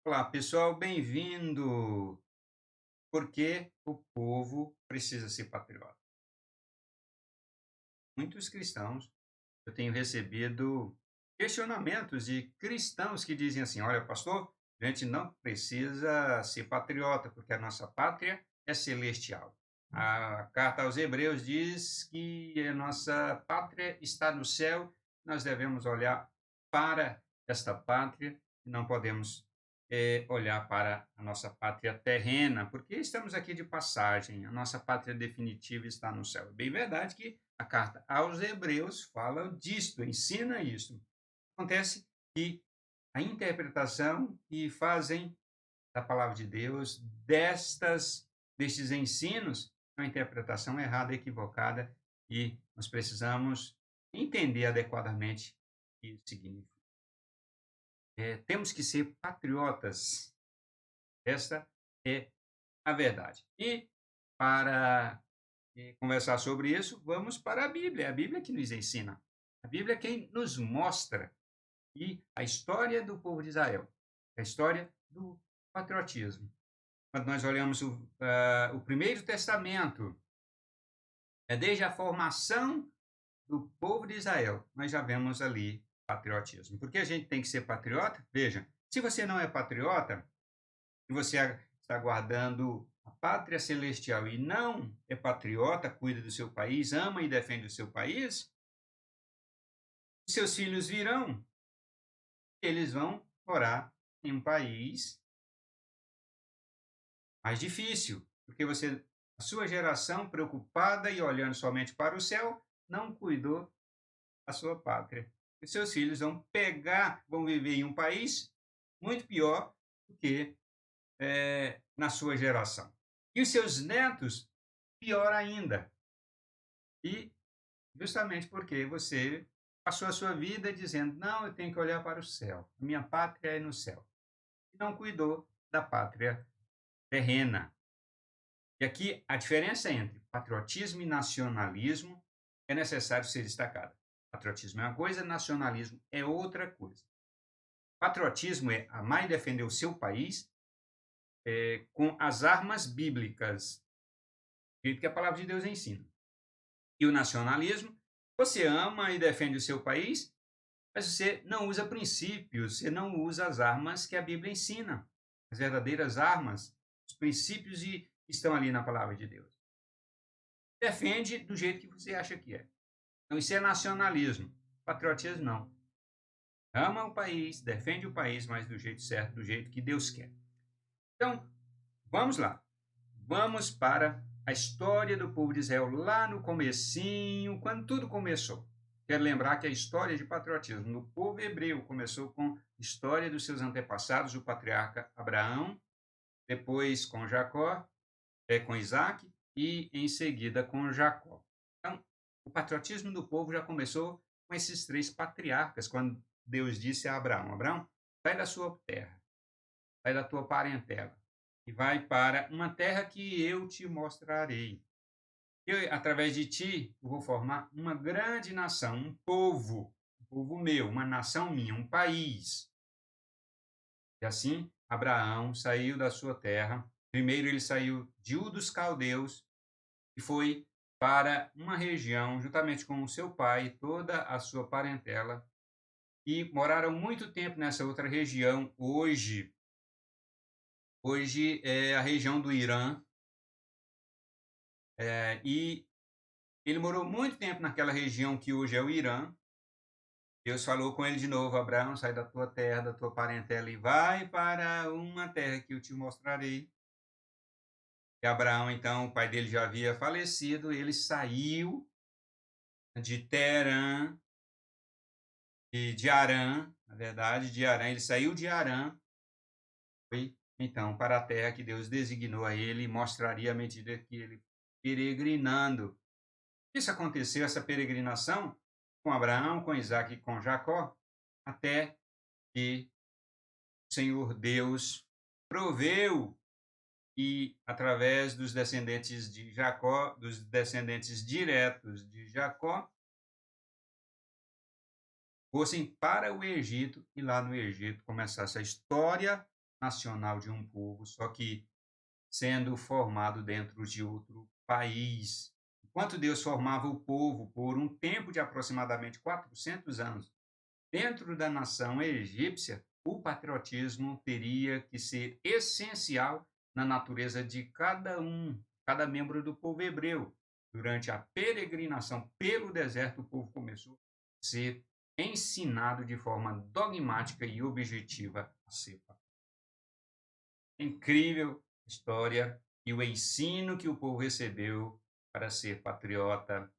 Olá, pessoal, bem-vindo. Por que o povo precisa ser patriota? Muitos cristãos, eu tenho recebido questionamentos de cristãos que dizem assim: olha, pastor, a gente não precisa ser patriota, porque a nossa pátria é celestial. A carta aos Hebreus diz que a nossa pátria está no céu, nós devemos olhar para esta pátria, não podemos olhar para a nossa pátria terrena, porque estamos aqui de passagem, a nossa pátria definitiva está no céu. É bem verdade que a carta aos Hebreus fala disto, ensina isso. Acontece que a interpretação que fazem da palavra de Deus, destes ensinos, é uma interpretação errada, equivocada, e nós precisamos entender adequadamente o que isso significa. Temos que ser patriotas. Esta é a verdade. E para conversar sobre isso, vamos para a Bíblia. É a Bíblia que nos ensina. A Bíblia é quem nos mostra e a história do povo de Israel, a história do patriotismo. Quando nós olhamos o Primeiro Testamento, desde a formação do povo de Israel, nós já vemos ali patriotismo. Por que a gente tem que ser patriota? Veja, se você não é patriota, e você está guardando a pátria celestial e não é patriota, cuida do seu país, ama e defende o seu país, seus filhos virão, eles vão morar em um país mais difícil, porque a sua geração preocupada e olhando somente para o céu, não cuidou da sua pátria. E seus filhos vão viver em um país muito pior do que na sua geração. E os seus netos, pior ainda. E justamente porque você passou a sua vida dizendo: não, eu tenho que olhar para o céu, a minha pátria é no céu. E não cuidou da pátria terrena. E aqui a diferença entre patriotismo e nacionalismo é necessário ser destacada. Patriotismo é uma coisa, nacionalismo é outra coisa. Patriotismo é amar e defender o seu país com as armas bíblicas, que a palavra de Deus ensina. E o nacionalismo, você ama e defende o seu país, mas você não usa princípios, você não usa as armas que a Bíblia ensina. As verdadeiras armas, os princípios estão ali na palavra de Deus. Defende do jeito que você acha que é. Então, isso é nacionalismo. Patriotismo, não. Ama o país, defende o país, mas do jeito certo, do jeito que Deus quer. Então, vamos lá. Vamos para a história do povo de Israel lá no comecinho, quando tudo começou. Quero lembrar que a história de patriotismo do povo hebreu começou com a história dos seus antepassados, o patriarca Abraão, depois com Jacó, com Isaac e em seguida com Jacó. Então, o patriotismo do povo já começou com esses três patriarcas, quando Deus disse a Abraão: Abraão, sai da sua terra, sai da tua parentela e vai para uma terra que eu te mostrarei. Eu, através de ti, eu vou formar uma grande nação, um povo meu, uma nação minha, um país. E assim, Abraão saiu da sua terra. Primeiro ele saiu de Ur dos Caldeus e foi para uma região, juntamente com o seu pai e toda a sua parentela, e moraram muito tempo nessa outra região. Hoje é a região do Irã, e ele morou muito tempo naquela região que hoje é o Irã. Deus falou com ele de novo: Abraão, sai da tua terra, da tua parentela e vai para uma terra que eu te mostrarei. E Abraão, então, o pai dele já havia falecido, ele saiu de Terã, e de Arã, na verdade, de Arã, ele saiu de Arã, foi então para a terra que Deus designou a ele e mostraria à medida que ele peregrinando. Isso aconteceu, essa peregrinação, com Abraão, com Isaac e com Jacó, até que o Senhor Deus proveu e, através dos descendentes de Jacó, dos descendentes diretos de Jacó, fossem para o Egito e lá no Egito começasse a história nacional de um povo, só que sendo formado dentro de outro país. Enquanto Deus formava o povo por um tempo de aproximadamente 400 anos dentro da nação egípcia, o patriotismo teria que ser essencial na natureza de cada membro do povo hebreu. Durante a peregrinação pelo deserto, o povo começou a ser ensinado de forma dogmática e objetiva a ser patriota. Incrível história e o ensino que o povo recebeu para ser patriota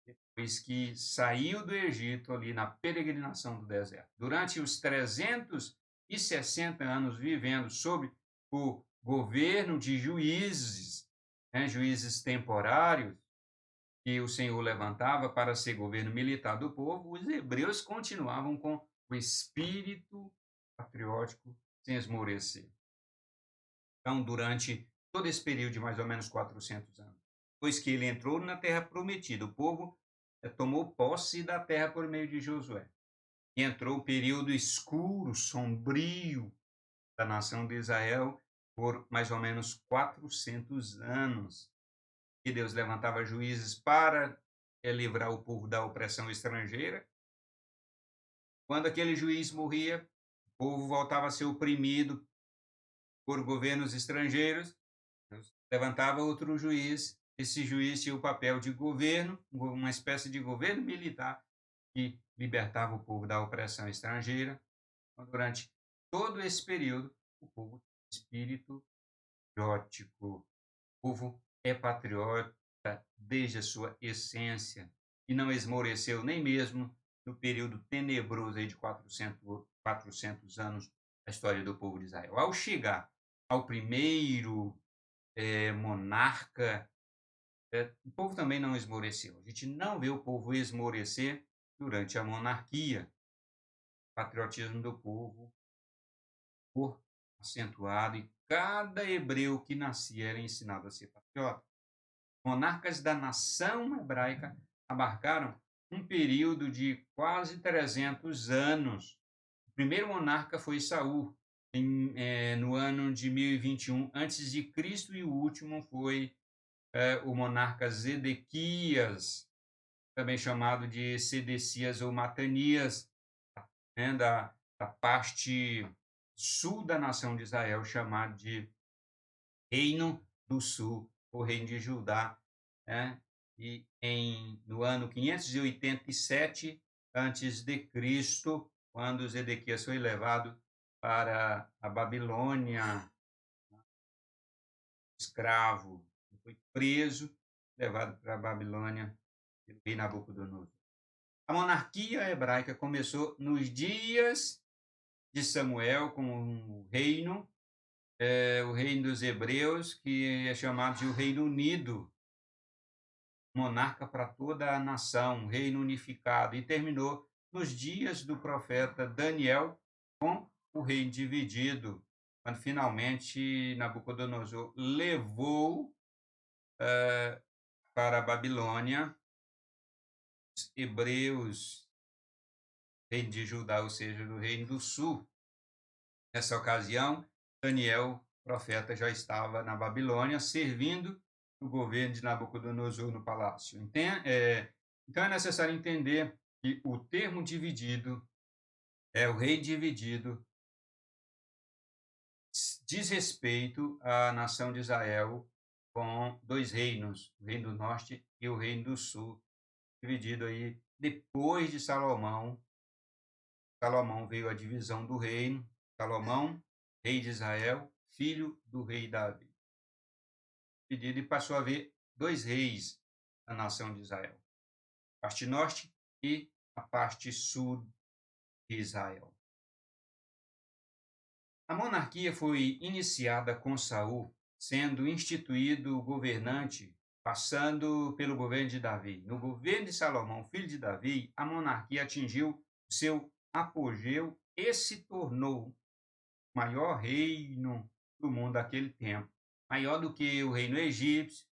depois que saiu do Egito ali na peregrinação do deserto. Durante os 360 anos vivendo sob o governo de juízes, né, juízes temporários, que o Senhor levantava para ser governo militar do povo, os hebreus continuavam com o espírito patriótico sem esmorecer. Então, durante todo esse período de mais ou menos 400 anos, depois que ele entrou na terra prometida, o povo tomou posse da terra por meio de Josué. E entrou o período escuro, sombrio da nação de Israel por mais ou menos 400 anos. E Deus levantava juízes para livrar o povo da opressão estrangeira. Quando aquele juiz morria, o povo voltava a ser oprimido por governos estrangeiros. Deus levantava outro juiz. Esse juiz tinha o papel de governo, uma espécie de governo militar, que libertava o povo da opressão estrangeira. Então, durante todo esse período, o povo tinha espírito patriótico. O povo é patriota desde a sua essência e não esmoreceu nem mesmo no período tenebroso aí de 400 anos da história do povo de Israel. Ao chegar ao primeiro monarca, o povo também não esmoreceu. A gente não vê o povo esmorecer durante a monarquia. O patriotismo do povo foi acentuado e cada hebreu que nascia era ensinado a ser patriota. Monarcas da nação hebraica abarcaram um período de quase 300 anos. O primeiro monarca foi Saul, no ano de 1021 a.C., e o último foi o monarca Zedequias, também chamado de Sedecias ou Matanias, né, da parte sul da nação de Israel, chamado de Reino do Sul, o Reino de Judá, né? E no ano 587 a.C., quando Zedequias foi levado para a Babilônia, escravo, foi preso, levado para a Babilônia pelo rei Nabucodonosor. A monarquia hebraica começou nos dias de Samuel com o reino dos hebreus, que é chamado de o Reino Unido, monarca para toda a nação, um reino unificado, e terminou nos dias do profeta Daniel com o reino dividido, quando finalmente Nabucodonosor levou para a Babilônia os hebreus, reino de Judá, ou seja, do reino do sul. Nessa ocasião, Daniel, profeta, já estava na Babilônia, servindo o governo de Nabucodonosor no palácio. Então é necessário entender que o termo dividido, o rei dividido, diz respeito à nação de Israel com dois reinos, o reino do norte e o reino do sul, dividido aí depois de Salomão. Salomão veio a divisão do reino. Salomão, rei de Israel, filho do rei Davi. Dividido, e passou a haver dois reis na nação de Israel, a parte norte e a parte sul de Israel. A monarquia foi iniciada com Saul, sendo instituído governante, passando pelo governo de Davi. No governo de Salomão, filho de Davi, a monarquia atingiu seu apogeu e se tornou o maior reino do mundo daquele tempo, maior do que o reino egípcio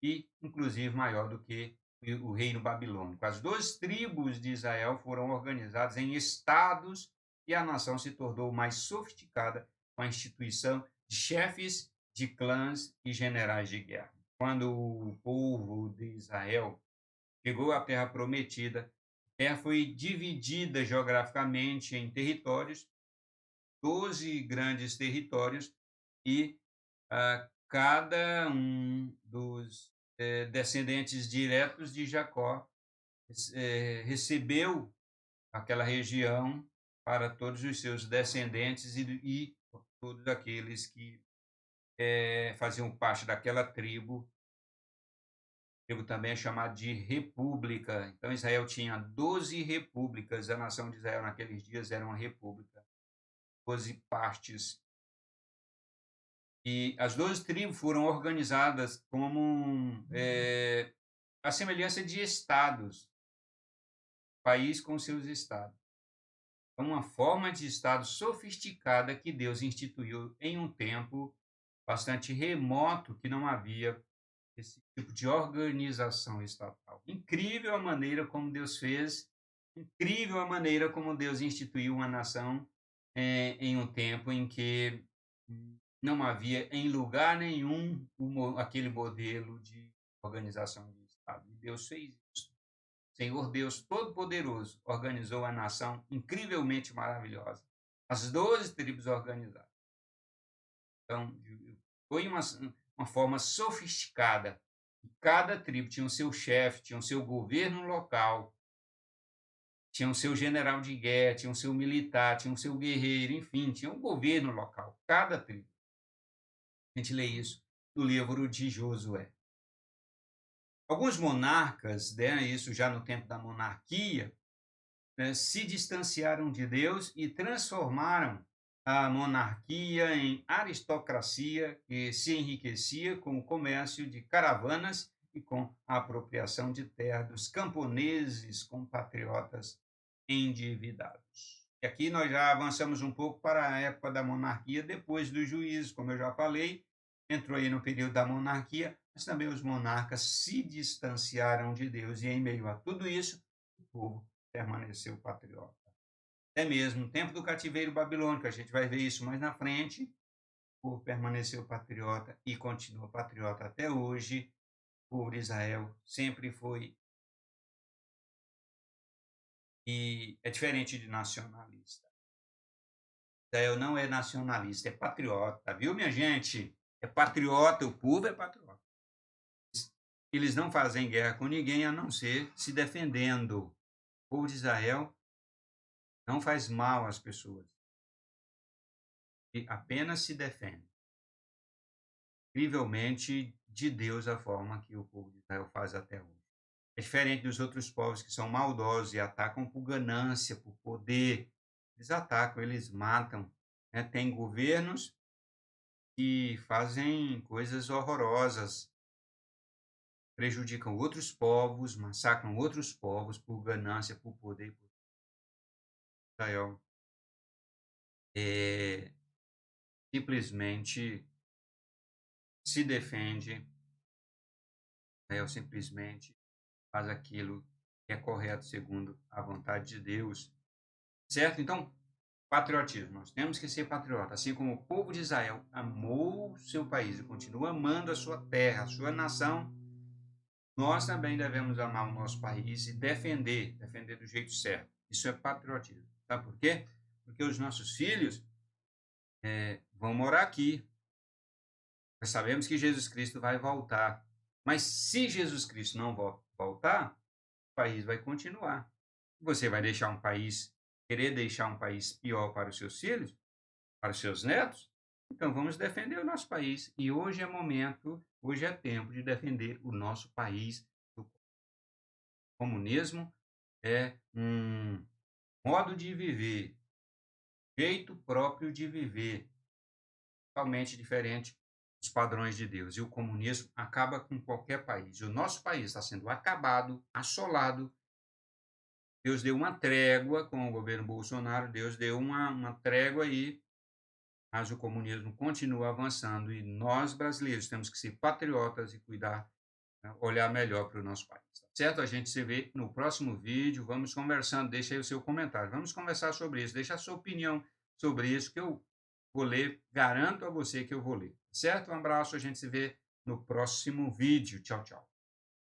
e, inclusive, maior do que o reino babilônico. As 12 tribos de Israel foram organizadas em estados e a nação se tornou mais sofisticada com a instituição de chefes de clãs e generais de guerra. Quando o povo de Israel chegou à Terra Prometida, a terra foi dividida geograficamente em territórios, 12 grandes territórios, e cada um dos descendentes diretos de Jacó recebeu aquela região para todos os seus descendentes e todos aqueles que faziam parte daquela tribo. Tribo também é chamada de república. Então, Israel tinha 12 repúblicas. A nação de Israel naqueles dias era uma república, 12 partes. E as 12 tribos foram organizadas como a semelhança de estados, país com seus estados. É uma forma de estado sofisticada que Deus instituiu em um tempo bastante remoto, que não havia esse tipo de organização estatal. Incrível a maneira como Deus fez, incrível a maneira como Deus instituiu uma nação em um tempo em que não havia em lugar nenhum aquele modelo de organização de Estado. E Deus fez isso. Senhor Deus Todo-Poderoso organizou a nação incrivelmente maravilhosa. As 12 tribos organizadas. Então, foi uma forma sofisticada. Cada tribo tinha o seu chefe, tinha o seu governo local, tinha o seu general de guerra, tinha o seu militar, tinha o seu guerreiro, enfim, tinha um governo local, cada tribo. A gente lê isso no livro de Josué. Alguns monarcas, né, isso já no tempo da monarquia, né, se distanciaram de Deus e transformaram a monarquia em aristocracia que se enriquecia com o comércio de caravanas e com a apropriação de terra dos camponeses compatriotas endividados. E aqui nós já avançamos um pouco para a época da monarquia, depois dos juízes, como eu já falei, entrou aí no período da monarquia, mas também os monarcas se distanciaram de Deus, e em meio a tudo isso, o povo permaneceu patriota. Até mesmo no tempo do cativeiro babilônico, a gente vai ver isso mais na frente, o povo permaneceu patriota e continua patriota até hoje. O povo de Israel sempre foi, e é diferente de nacionalista. Israel não é nacionalista, é patriota, viu, minha gente? É patriota, o povo é patriota. Eles não fazem guerra com ninguém a não ser se defendendo. O povo de Israel não faz mal às pessoas, e apenas se defende. Incrivelmente de Deus a forma que o povo de Israel faz até hoje. É diferente dos outros povos que são maldosos e atacam por ganância, por poder. Eles atacam, eles matam. Né? Tem governos que fazem coisas horrorosas, prejudicam outros povos, massacram outros povos por ganância, por poder. Israel simplesmente se defende, Israel simplesmente faz aquilo que é correto segundo a vontade de Deus. Certo? Então, patriotismo. Nós temos que ser patriota. Assim como o povo de Israel amou o seu país e continua amando a sua terra, a sua nação, nós também devemos amar o nosso país e defender do jeito certo. Isso é patriotismo. Sabe por quê? Porque os nossos filhos vão morar aqui. Nós sabemos que Jesus Cristo vai voltar. Mas se Jesus Cristo não voltar, o país vai continuar. Você vai deixar um país, querer deixar um país pior para os seus filhos, para os seus netos? Então vamos defender o nosso país. E hoje é momento, hoje é tempo de defender o nosso país. O comunismo é um modo de viver, jeito próprio de viver, totalmente diferente dos padrões de Deus. E o comunismo acaba com qualquer país. E o nosso país está sendo acabado, assolado. Deus deu uma trégua com o governo Bolsonaro, Deus deu uma trégua aí, mas o comunismo continua avançando e nós, brasileiros, temos que ser patriotas e cuidar, né, olhar melhor para o nosso país. Tá certo? A gente se vê no próximo vídeo, vamos conversando, deixa aí o seu comentário, vamos conversar sobre isso, deixa a sua opinião sobre isso, que eu vou ler, garanto a você que eu vou ler, certo? Um abraço, a gente se vê no próximo vídeo. Tchau, tchau.